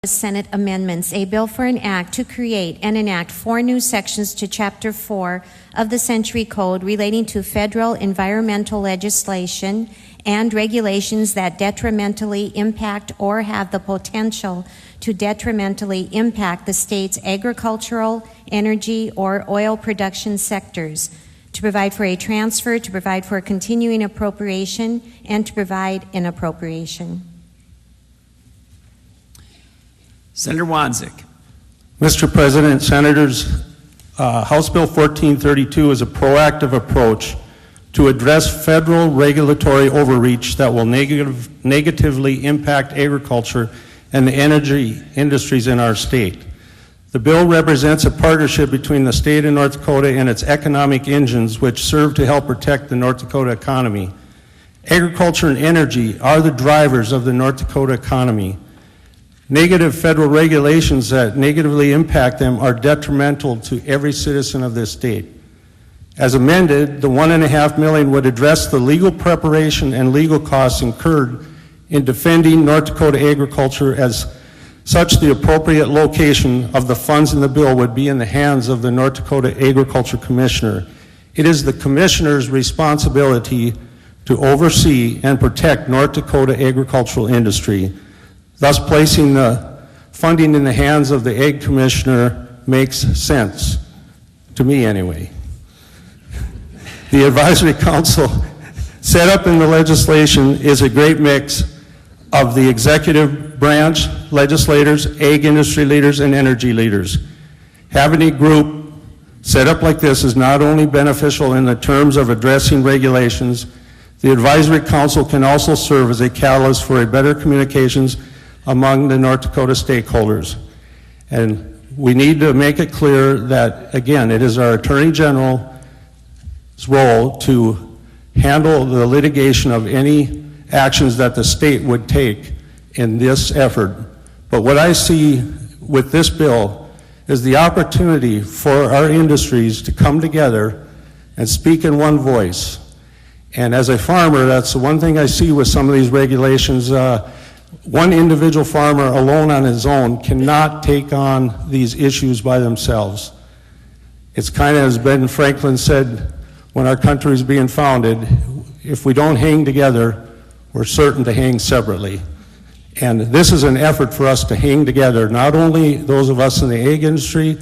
Senate amendments, a bill for an act to create and enact 4 new sections to Chapter 4 of the Century Code relating to federal environmental legislation and regulations that detrimentally impact or have the potential to detrimentally impact the state's agricultural, energy, or oil production sectors, to provide for a transfer, to provide for a continuing appropriation, and to provide an appropriation. Senator Wanzik. Mr. President, Senators, House Bill 1432 is a proactive approach to address federal regulatory overreach that will negatively impact agriculture and the energy industries in our state. The bill represents a partnership between the state of North Dakota and its economic engines, which serve to help protect the North Dakota economy. Agriculture and energy are the drivers of the North Dakota economy. Negative federal regulations that negatively impact them are detrimental to every citizen of this state. As amended, the $1.5 million would address the legal preparation and legal costs incurred in defending North Dakota agriculture. As such, the appropriate location of the funds in the bill would be in the hands of the North Dakota Agriculture Commissioner. It is the Commissioner's responsibility to oversee and protect North Dakota agricultural industry. Thus, placing the funding in the hands of the Ag Commissioner makes sense, to me anyway. The Advisory Council set up in the legislation is a great mix of the executive branch, legislators, ag industry leaders, and energy leaders. Having a group set up like this is not only beneficial in the terms of addressing regulations, the Advisory Council can also serve as a catalyst for a better communications among the North Dakota stakeholders. And we need to make it clear that, again, it is our Attorney General's role to handle the litigation of any actions that the state would take in this effort. But what I see with this bill is the opportunity for our industries to come together and speak in one voice. And as a farmer, that's the one thing I see with some of these regulations. One individual farmer alone on his own cannot take on these issues by themselves. It's kind of as Ben Franklin said when our country was being founded, if we don't hang together, we're certain to hang separately. And this is an effort for us to hang together, not only those of us in the ag industry,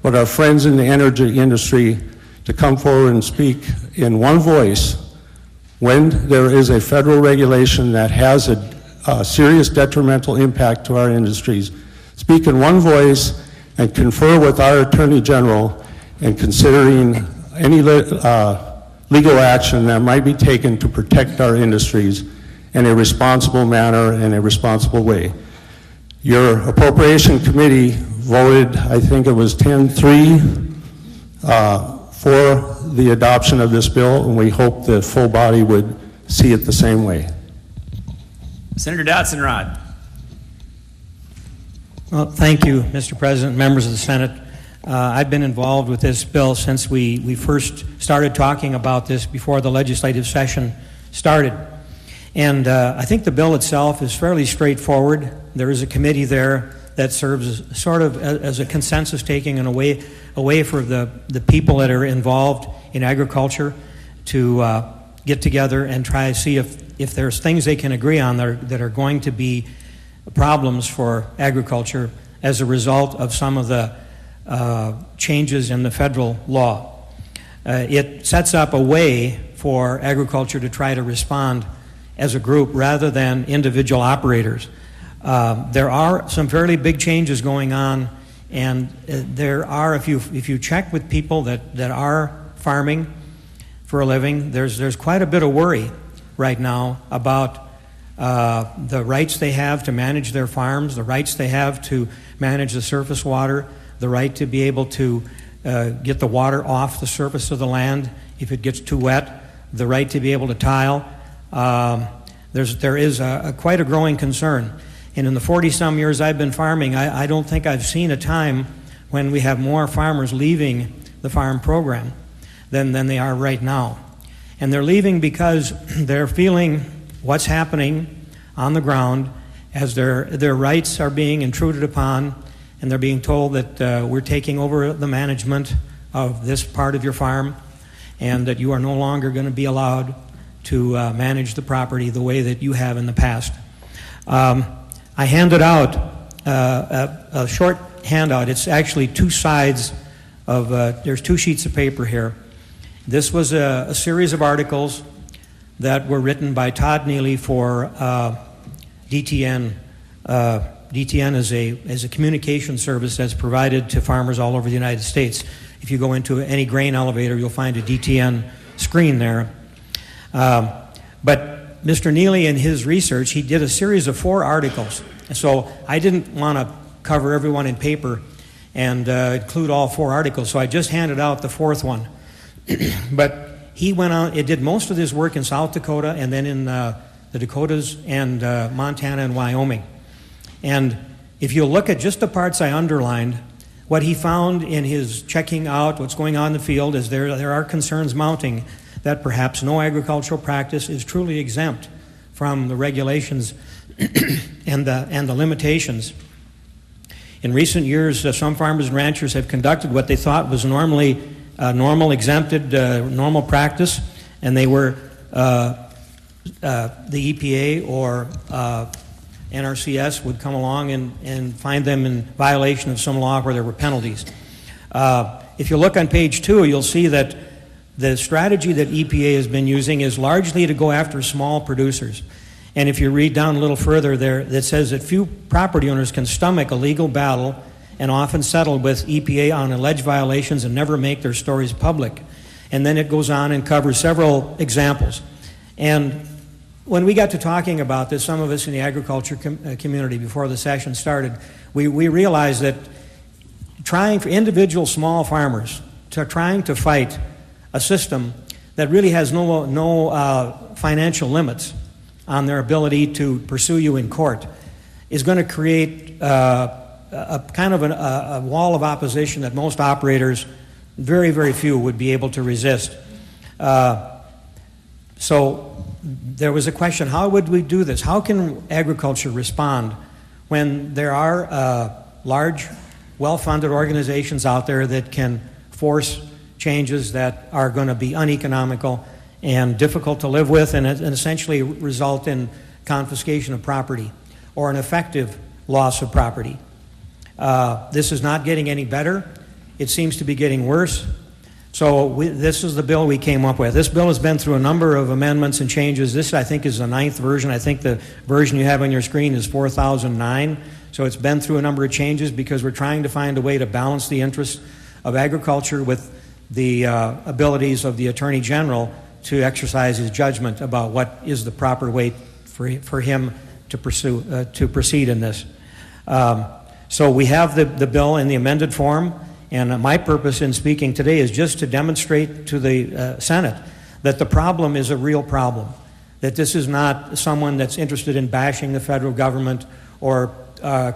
but our friends in the energy industry, to come forward and speak in one voice when there is a federal regulation that has a serious detrimental impact to our industries. Speak in one voice and confer with our Attorney General in considering any legal action that might be taken to protect our industries in a responsible manner and a responsible way. Your Appropriation Committee voted, I think it was 10-3 for the adoption of this bill, and we hope the full body would see it the same way. Senator Dotson-Rod. Well, thank you, Mr. President, members of the Senate. I've been involved with this bill since we first started talking about this before the legislative session started. And I think the bill itself is fairly straightforward. There is a committee there that serves sort of as a consensus taking and a way for the people that are involved in agriculture to get together and try to see if there's things they can agree on that are going to be problems for agriculture as a result of some of the changes in the federal law. It sets up a way for agriculture to try to respond as a group rather than individual operators. There are some fairly big changes going on, and there are, if you check with people that are farming for a living, there's quite a bit of worry right now about the rights they have to manage their farms, the rights they have to manage the surface water, the right to be able to get the water off the surface of the land if it gets too wet, the right to be able to tile. There is quite a growing concern. And in the 40-some years I've been farming, I don't think I've seen a time when we have more farmers leaving the farm program than they are right now. And they're leaving because they're feeling what's happening on the ground as their rights are being intruded upon, and they're being told that we're taking over the management of this part of your farm, and that you are no longer going to be allowed to manage the property the way that you have in the past. I handed out a short handout. It's actually two sides of, there's 2 sheets of paper here. This was a series of articles that were written by Todd Neely for DTN. DTN is a communication service that's provided to farmers all over the United States. If you go into any grain elevator, you'll find a DTN screen there. But Mr. Neely, in his research, he did a series of 4 articles. So I didn't want to cover everyone in paper and include all 4 articles, so I just handed out the 4th one. But he went out, it did most of his work in South Dakota and then in the Dakotas and Montana and Wyoming. And if you look at just the parts I underlined, what he found in his checking out what's going on in the field is there are concerns mounting that perhaps no agricultural practice is truly exempt from the regulations and the limitations. In recent years, some farmers and ranchers have conducted what they thought was normally normal exempted normal practice, and they were the EPA or NRCS would come along and find them in violation of some law where there were penalties. If you look on page 2, you'll see that the strategy that EPA has been using is largely to go after small producers. And if you read down a little further there, it says that few property owners can stomach a legal battle and often settle with EPA on alleged violations and never make their stories public. And then it goes on and covers several examples. And when we got to talking about this, some of us in the agriculture community before the session started, we realized that trying for individual small farmers trying to fight a system that really has no financial limits on their ability to pursue you in court is going to create a kind of a wall of opposition that most operators, very, very few, would be able to resist. So there was a question, how would we do this? How can agriculture respond when there are large, well-funded organizations out there that can force changes that are going to be uneconomical and difficult to live with and essentially result in confiscation of property or an effective loss of property? This is not getting any better. It seems to be getting worse. So this is the bill we came up with. This bill has been through a number of amendments and changes. This, I think, is the 9th version. I think the version you have on your screen is 4009. So it's been through a number of changes because we're trying to find a way to balance the interests of agriculture with the abilities of the Attorney General to exercise his judgment about what is the proper way for him to proceed in this. So we have the bill in the amended form, and my purpose in speaking today is just to demonstrate to the Senate that the problem is a real problem, that this is not someone that's interested in bashing the federal government or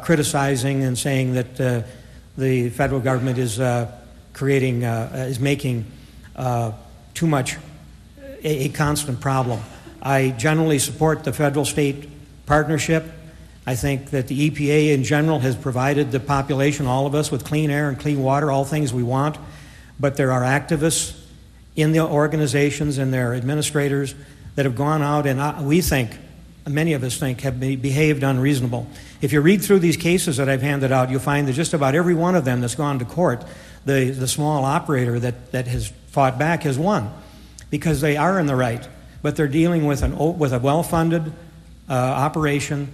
criticizing and saying that the federal government is making too much a constant problem. I generally support the federal-state partnership. I think that the EPA in general has provided the population, all of us, with clean air and clean water, all things we want. But there are activists in the organizations and their administrators that have gone out and we think, many of us think, have behaved unreasonable. If you read through these cases that I've handed out, you'll find that just about every one of them that's gone to court, the small operator that has fought back has won because they are in the right. But they're dealing with a well-funded operation,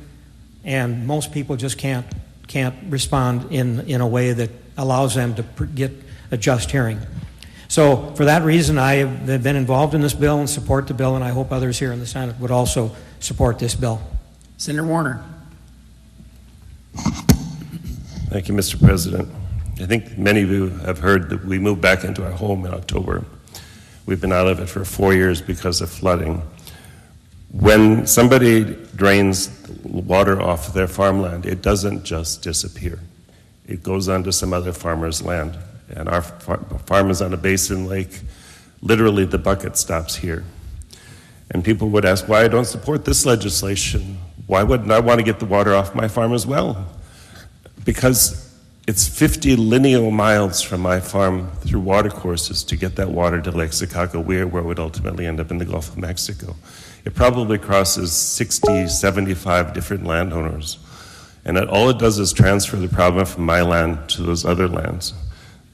and most people just can't respond in a way that allows them to get a just hearing. So for that reason, I have been involved in this bill and support the bill, and I hope others here in the Senate would also support this bill. Senator Warner. Thank you, Mr. President. I think many of you have heard that we moved back into our home in October. We've been out of it for 4 years because of flooding. When somebody drains water off their farmland, it doesn't just disappear. It goes onto some other farmer's land. And our farm is on a basin lake. Literally, the bucket stops here. And people would ask, why I don't support this legislation? Why wouldn't I want to get the water off my farm as well? Because it's 50 lineal miles from my farm through water courses to get that water to Lake Secaucus, where it would ultimately end up in the Gulf of Mexico. It probably crosses 60, 75 different landowners. And all it does is transfer the problem from my land to those other lands.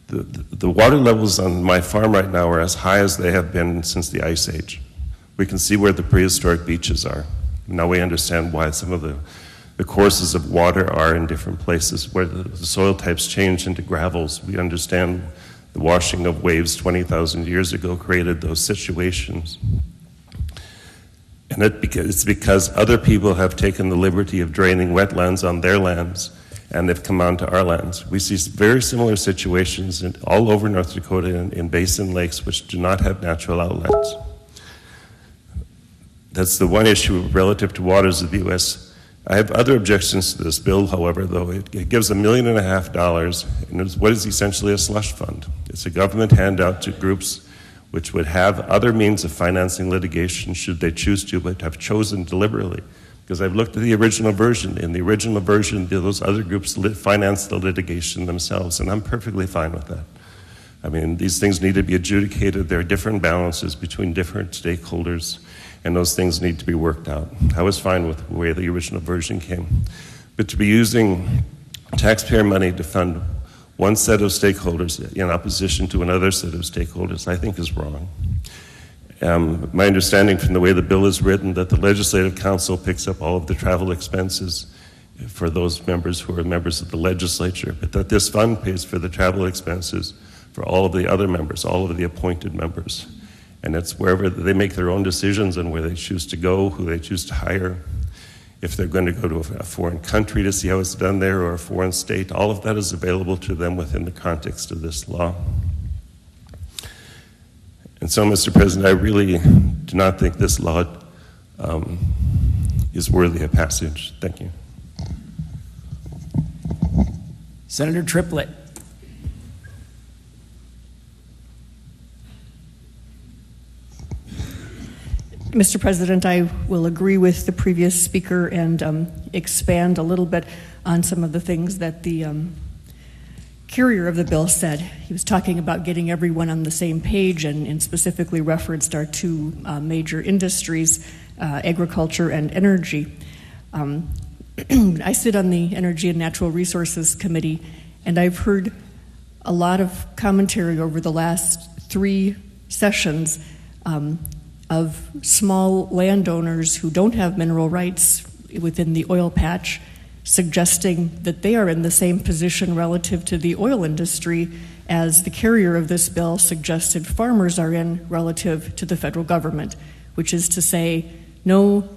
The water levels on my farm right now are as high as they have been since the Ice Age. We can see where the prehistoric beaches are. Now we understand why some of the courses of water are in different places, where the soil types change into gravels. We understand the washing of waves 20,000 years ago created those situations. And it's because other people have taken the liberty of draining wetlands on their lands, and they've come onto our lands. We see very similar situations all over North Dakota in basin lakes which do not have natural outlets. That's the one issue relative to waters of the U.S. I have other objections to this bill, however, though. It gives $1.5 million, and it's what is essentially a slush fund. It's a government handout to groups which would have other means of financing litigation should they choose to, but have chosen deliberately. Because I've looked at the original version. In the original version, those other groups finance the litigation themselves, and I'm perfectly fine with that. I mean, these things need to be adjudicated. There are different balances between different stakeholders, and those things need to be worked out. I was fine with the way the original version came. But to be using taxpayer money to fund one set of stakeholders in opposition to another set of stakeholders, I think is wrong. My understanding from the way the bill is written that the Legislative Council picks up all of the travel expenses for those members who are members of the legislature, but that this fund pays for the travel expenses for all of the other members, all of the appointed members. And it's wherever they make their own decisions on where they choose to go, who they choose to hire. If they're going to go to a foreign country to see how it's done there, or a foreign state, all of that is available to them within the context of this law. And so, Mr. President, I really do not think this law is worthy of passage. Thank you. Senator Triplett. Mr. President, I will agree with the previous speaker and expand a little bit on some of the things that the carrier of the bill said. He was talking about getting everyone on the same page and specifically referenced our two major industries, agriculture and energy. I sit on the Energy and Natural Resources Committee, and I've heard a lot of commentary over the last 3 sessions of small landowners who don't have mineral rights within the oil patch, suggesting that they are in the same position relative to the oil industry as the carrier of this bill suggested farmers are in relative to the federal government, which is to say no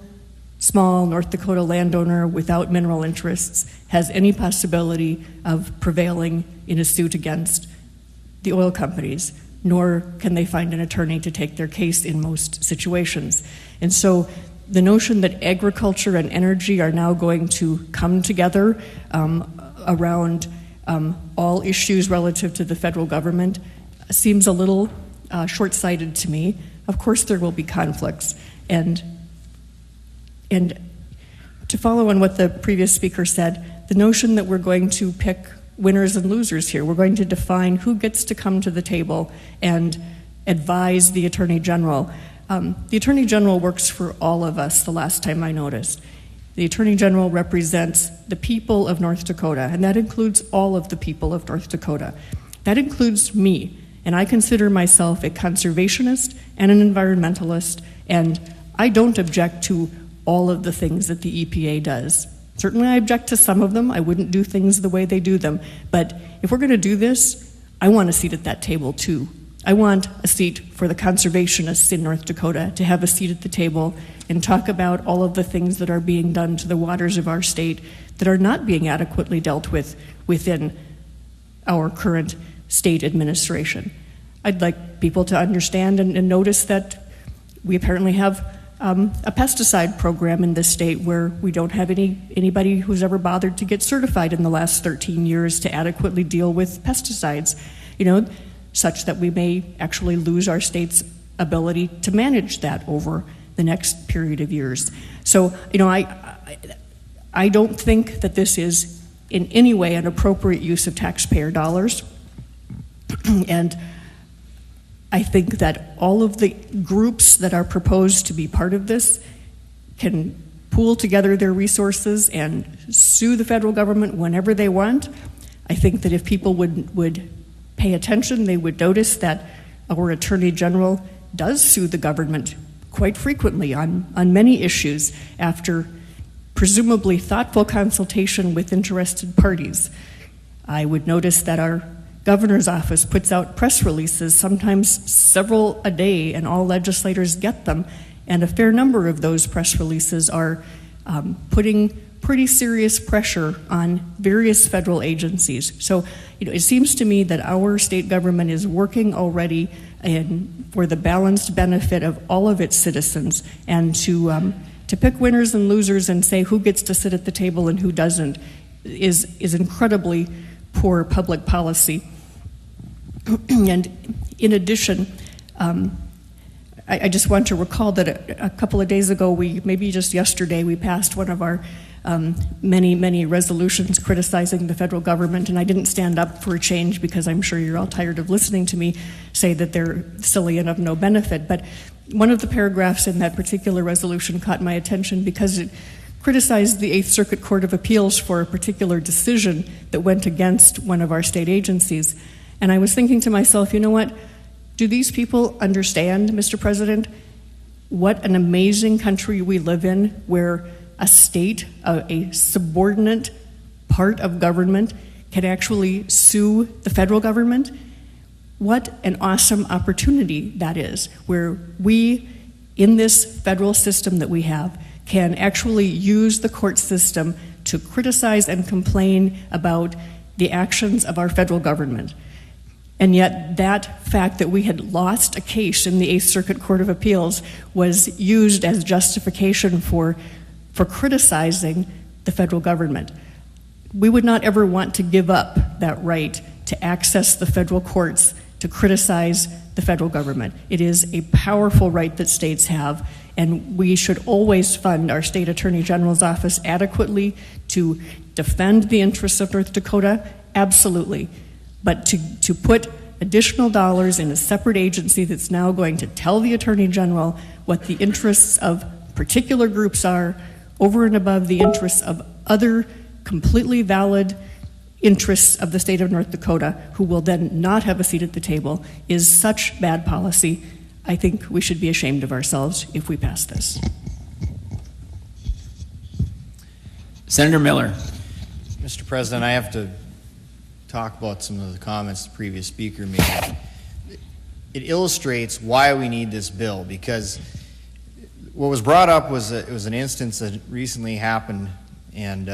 small North Dakota landowner without mineral interests has any possibility of prevailing in a suit against the oil companies, nor can they find an attorney to take their case in most situations. And so the notion that agriculture and energy are now going to come together around all issues relative to the federal government seems a little short-sighted to me. Of course there will be conflicts. And to follow on what the previous speaker said, the notion that we're going to pick winners and losers here. We're going to define who gets to come to the table and advise the Attorney General. The Attorney General works for all of us, the last time I noticed. The Attorney General represents the people of North Dakota, and that includes all of the people of North Dakota. That includes me, and I consider myself a conservationist and an environmentalist, and I don't object to all of the things that the EPA does. Certainly I object to some of them. I wouldn't do things the way they do them. But if we're going to do this, I want a seat at that table too. I want a seat for the conservationists in North Dakota to have a seat at the table and talk about all of the things that are being done to the waters of our state that are not being adequately dealt with within our current state administration. I'd like people to understand and notice that we apparently have a pesticide program in this state where we don't have anybody who's ever bothered to get certified in the last 13 years to adequately deal with pesticides, such that we may actually lose our state's ability to manage that over the next period of years. So, I don't think that this is in any way an appropriate use of taxpayer dollars. And I think that all of the groups that are proposed to be part of this can pool together their resources and sue the federal government whenever they want. I think that if people would pay attention, they would notice that our Attorney General does sue the government quite frequently on many issues after presumably thoughtful consultation with interested parties. I would notice that our governor's office puts out press releases, sometimes several a day, and all legislators get them. And a fair number of those press releases are putting pretty serious pressure on various federal agencies. So, it seems to me that our state government is working already for the balanced benefit of all of its citizens, and to pick winners and losers and say who gets to sit at the table and who doesn't is incredibly poor public policy. And in addition, I just want to recall that a couple of days ago, maybe just yesterday, we passed one of our many resolutions criticizing the federal government, and I didn't stand up for a change because I'm sure you're all tired of listening to me say that they're silly and of no benefit. But one of the paragraphs in that particular resolution caught my attention because it criticized the Eighth Circuit Court of Appeals for a particular decision that went against one of our state agencies. And I was thinking to myself, you know what? Do these people understand, Mr. President, what an amazing country we live in, where a state, a subordinate part of government, can actually sue the federal government? What an awesome opportunity that is, where we, in this federal system that we have, can actually use the court system to criticize and complain about the actions of our federal government. And yet that fact that we had lost a case in the Eighth Circuit Court of Appeals was used as justification for criticizing the federal government. We would not ever want to give up that right to access the federal courts to criticize the federal government. It is a powerful right that states have, and we should always fund our state attorney general's office adequately to defend the interests of North Dakota, absolutely. But to put additional dollars in a separate agency that's now going to tell the attorney general what the interests of particular groups are over and above the interests of other completely valid interests of the state of North Dakota, who will then not have a seat at the table, is such bad policy. I think we should be ashamed of ourselves if we pass this. Senator Miller. Mr. President, I have to talk about some of the comments the previous speaker made. It illustrates why we need this bill, because what was brought up was it was an instance that recently happened, and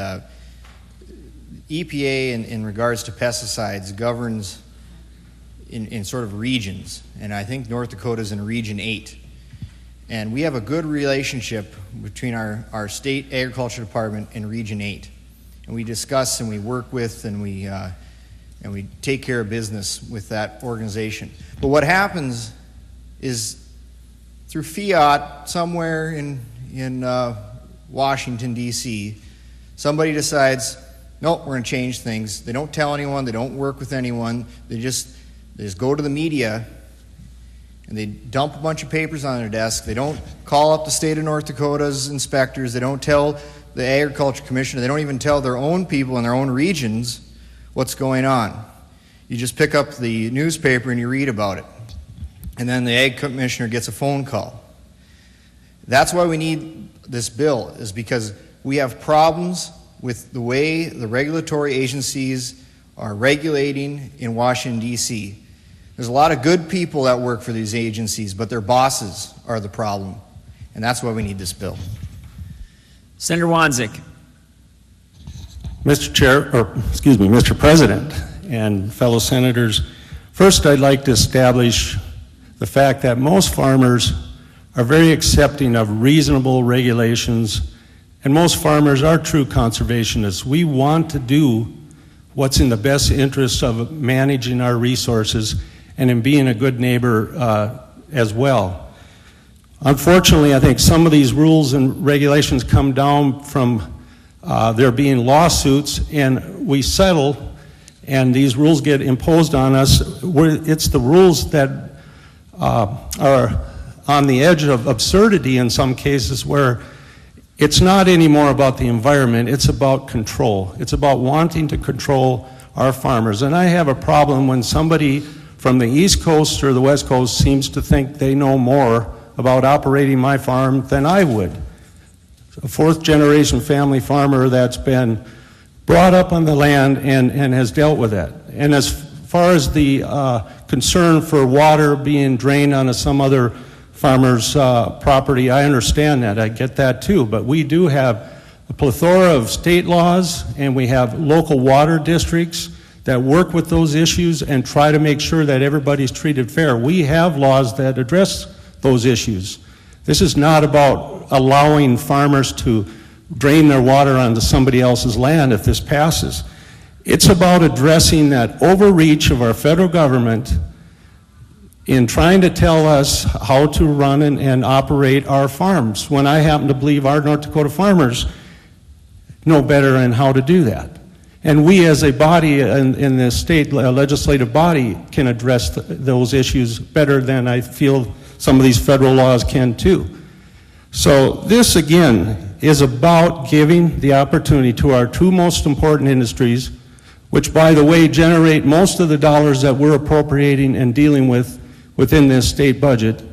EPA in regards to pesticides governs in sort of regions, and I think North Dakota is in Region 8. And we have a good relationship between our state agriculture department and Region 8. And we discuss and we work with and we take care of business with that organization. But what happens is through fiat somewhere in Washington, D.C., somebody decides, nope, we're going to change things. They don't tell anyone. They don't work with anyone. They just go to the media and they dump a bunch of papers on their desk. They don't call up the state of North Dakota's inspectors. They don't tell the agriculture commissioner. They don't even tell their own people in their own regions what's going on. You just pick up the newspaper and you read about it. And then the ag commissioner gets a phone call. That's why we need this bill, is because we have problems with the way the regulatory agencies are regulating in Washington, D.C. There's a lot of good people that work for these agencies, but their bosses are the problem. And that's why we need this bill. Senator Wanzik. Mr. President and fellow senators, first I'd like to establish the fact that most farmers are very accepting of reasonable regulations, and most farmers are true conservationists. We want to do what's in the best interest of managing our resources and in being a good neighbor as well. Unfortunately, I think some of these rules and regulations come down from there being lawsuits, and we settle, and these rules get imposed on us. It's the rules that are on the edge of absurdity in some cases, where it's not anymore about the environment, it's about control. It's about wanting to control our farmers. And I have a problem when somebody from the East Coast or the West Coast seems to think they know more about operating my farm than I would. A fourth-generation family farmer that's been brought up on the land and has dealt with that. And as far as the concern for water being drained onto some other farmer's property, I understand that. I get that too. But we do have a plethora of state laws, and we have local water districts that work with those issues and try to make sure that everybody's treated fair. We have laws that address those issues. This is not about allowing farmers to drain their water onto somebody else's land if this passes. It's about addressing that overreach of our federal government in trying to tell us how to run and operate our farms, when I happen to believe our North Dakota farmers know better in how to do that. And we as a body in the state legislative body can address those issues better than I feel some of these federal laws can too. So this again is about giving the opportunity to our two most important industries, which by the way generate most of the dollars that we're appropriating and dealing with within this state budget,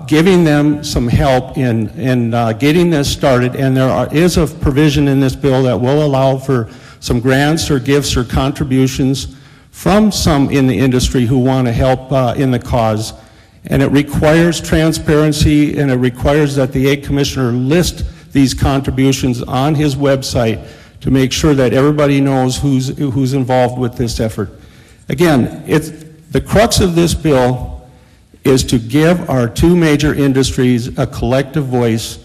giving them some help in getting this started. And there is a provision in this bill that will allow for some grants or gifts or contributions from some in the industry who want to help in the cause. And it requires transparency, and it requires that the Ag Commissioner list these contributions on his website to make sure that everybody knows who's involved with this effort. Again, the crux of this bill is to give our two major industries a collective voice,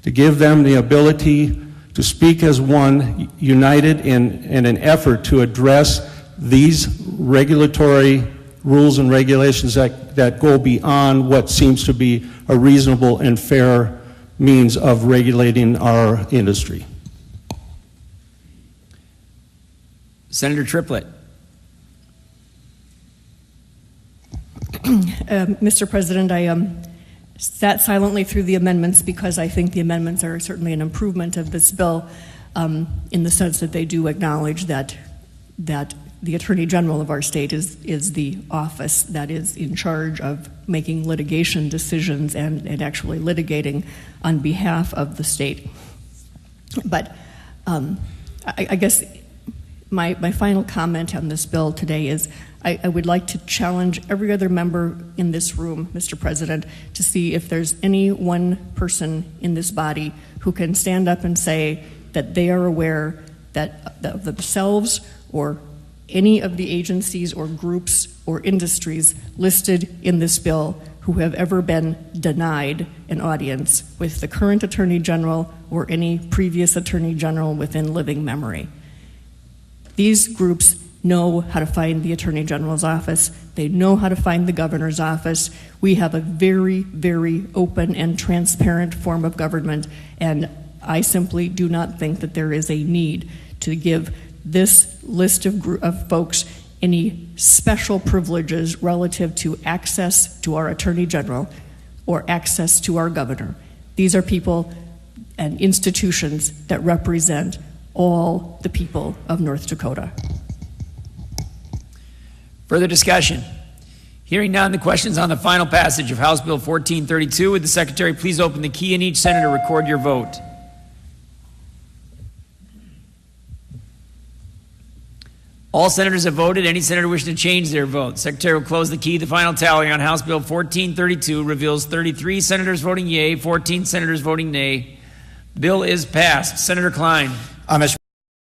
to give them the ability to speak as one, united in an effort to address these regulatory rules and regulations that go beyond what seems to be a reasonable and fair means of regulating our industry. Senator Triplett. Mr. President, I sat silently through the amendments because I think the amendments are certainly an improvement of this bill in the sense that they do acknowledge that the Attorney General of our state is the office that is in charge of making litigation decisions and actually litigating on behalf of the state. But I guess my final comment on this bill today is I would like to challenge every other member in this room, Mr. President, to see if there's any one person in this body who can stand up and say that they are aware that themselves or any of the agencies or groups or industries listed in this bill who have ever been denied an audience with the current Attorney General or any previous Attorney General within living memory. These groups know how to find the Attorney General's office. They know how to find the Governor's office. We have a very, very open and transparent form of government, and I simply do not think that there is a need to give this list of folks any special privileges relative to access to our Attorney General or access to our Governor. These are people and institutions that represent all the people of North Dakota. Further discussion? Hearing none, the questions on the final passage of House Bill 1432. Would the Secretary please open the key in each senator, record your vote. All senators have voted. Any senator wishing to change their vote, Secretary will close the key. The final tally on House Bill 1432 reveals 33 senators voting yea, 14 senators voting nay. Bill is passed. Senator Klein. Mr.